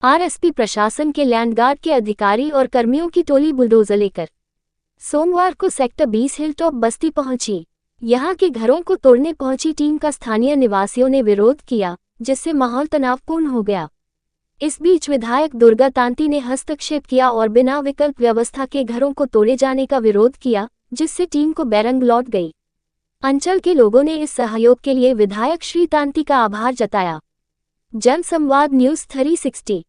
RSP प्रशासन के लैंडगार्ड के अधिकारी और कर्मियों की टोली बुलडोजर लेकर सोमवार को सेक्टर 20 हिलटॉप बस्ती पहुंची। यहां के घरों को तोड़ने पहुंची टीम का स्थानीय निवासियों ने विरोध किया, जिससे माहौल तनावपूर्ण हो गया। इस बीच विधायक दुर्गा तांती ने हस्तक्षेप किया और बिना विकल्प व्यवस्था के घरों को तोड़े जाने का विरोध किया, जिससे टीम को बैरंग लौट गई। अंचल के लोगों ने इस सहयोग के लिए विधायक श्री तांती का आभार जताया। जन संवाद न्यूज़ 360।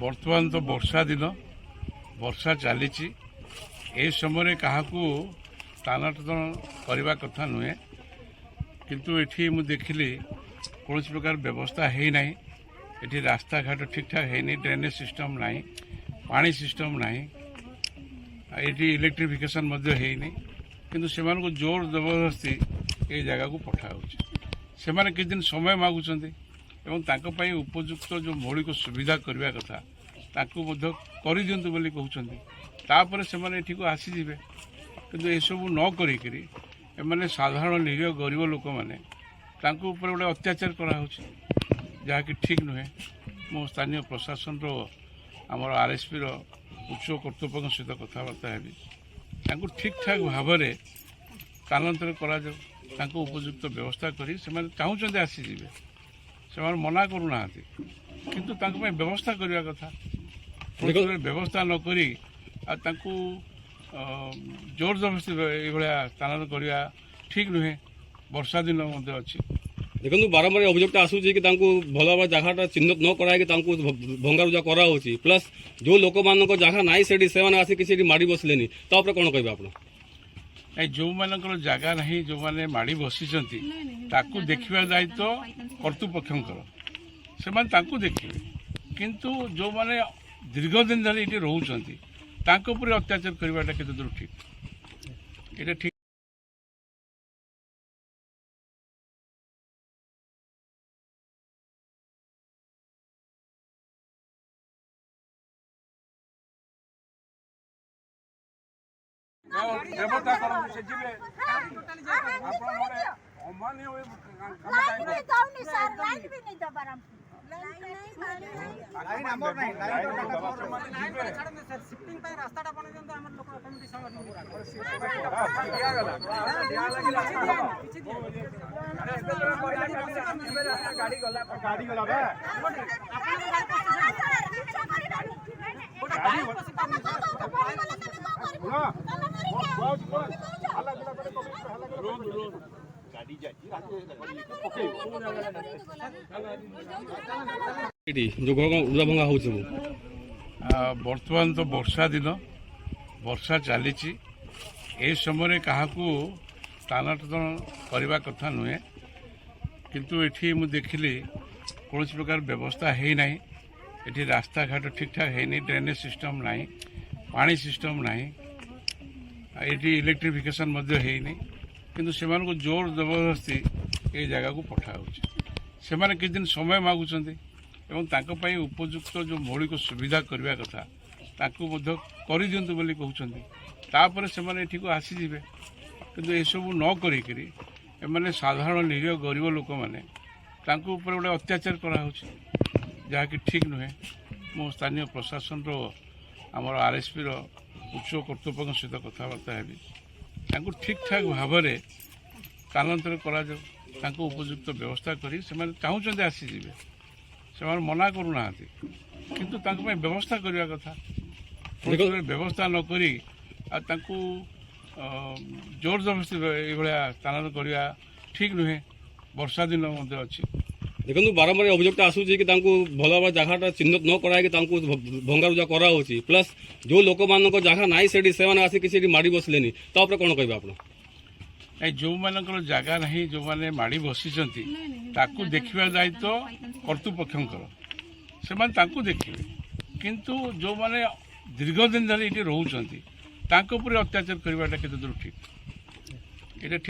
बर्तमान तो वर्षा दिन वर्षा चली समय क्या स्थानांतरण करने कथा नुहे किंतु एठी मु देखिली कौन प्रकार व्यवस्था है ना। ये रास्ता घाट ठीक ठाक है, ड्रेनेज सिस्टम ना, पानी सिस्टम ना, ये इलेक्ट्रिफिकेशन है नहीं किंतु से जोर जबरदस्ती ये जगह को पठाऊ से किसी दिन समय मागुंट और उपयुक्त जो मौलिक सुविधा करने कथा कर दिंतु बोली कहते से को आसीजे किंतु ये सब न करें साधारण निरीह गरीब लोक मैंने गोटे अत्याचार कराऊ जहाँकि ठीक नुहे। मो स्थानीय प्रशासन आमर आरएसपी उच्च कर्तृपक्ष सहित कथबार्ता है ठीक ठाक भाव में स्थानांतर कर उपयुक्त व्यवस्था कर चाहते आसीजे से मना करूना किंतु व्यवस्था करने कथा व्यवस्था न करी जोर जबरदस्ती ये स्थानांतर करवा ठीक नुहे। वर्षा दिन अच्छी देखो बारंबार अभियोग आसूँ कि भल भाव जगह चिन्हित न कराई भंगारुजा कराऊँ प्लस जो लोक मान जगह ना से आसिक माड़ी बसले तापर कौन कह आप जो मान जगह ना जो मैंने माड़ी बसी देखा दायित्व कर्तृपक्ष से देखिए किंतु जो मैंने दीर्घ दिन धरी ये रोचे अत्याचार करवाटा केते दूर ठीक ये ठीक व्यवस्था बर्तमान तो वर्षा दिन वर्षा चली समय क्या स्थानांतरण करने कथा नुहे किंतु ये मु देखिली कौन प्रकार व्यवस्था है ना। ये रास्ता घाट ठीक ठाक है, ड्रेनेज सिस्टम ना, पानी सिस्टम ना, ये इलेक्ट्रिफिकेशन है नहीं किंतु से जोर जबरदस्ती ये जगह को पठाऊ से किसी दिन समय मागुंट और उपयुक्त जो मौलिक सुविधा करने कथा कर दिंतु बोली कहते से को आसीजे किंतु ये सब न करें साधारण निरीह गरीब लोक मैंने गोटे अत्याचार कराऊ जहाँकि ठीक नुहे। मो स्थानीय प्रशासन आमर आरएसपी उच्च कर्तृपक्ष सहित कथबार्ता है ठीक ठाक भाव में स्थानांतर कर उपयुक्त व्यवस्था कर चाहते आसीजे से मना करूना किंतु व्यवस्था करने कथा व्यवस्था न करी जोर जबरदस्ती ये स्थानांतर करवा ठीक नुहे। वर्षा दिन अच्छी देखो बारंबार अभियोग आसूँ कि भल भाव जगह चिन्हित न कराई भंगारुजा कराऊँ प्लस जो लोक मान जगह ना से आसिक माड़ी बसले तापर कौन कह आप जो मान जगह ना जो मैंने माड़ी बसी देखा दायित्व कर्तृपक्ष से देखिए किंतु जो मैंने दीर्घ दिन धरी ये रोचे ତାଙ୍କ ଉପରେ ଅତ୍ୟାଚାର କରିବାଟା କେତେ ଦୂର ଠିକ୍? ଏଇଟା ଠିକ୍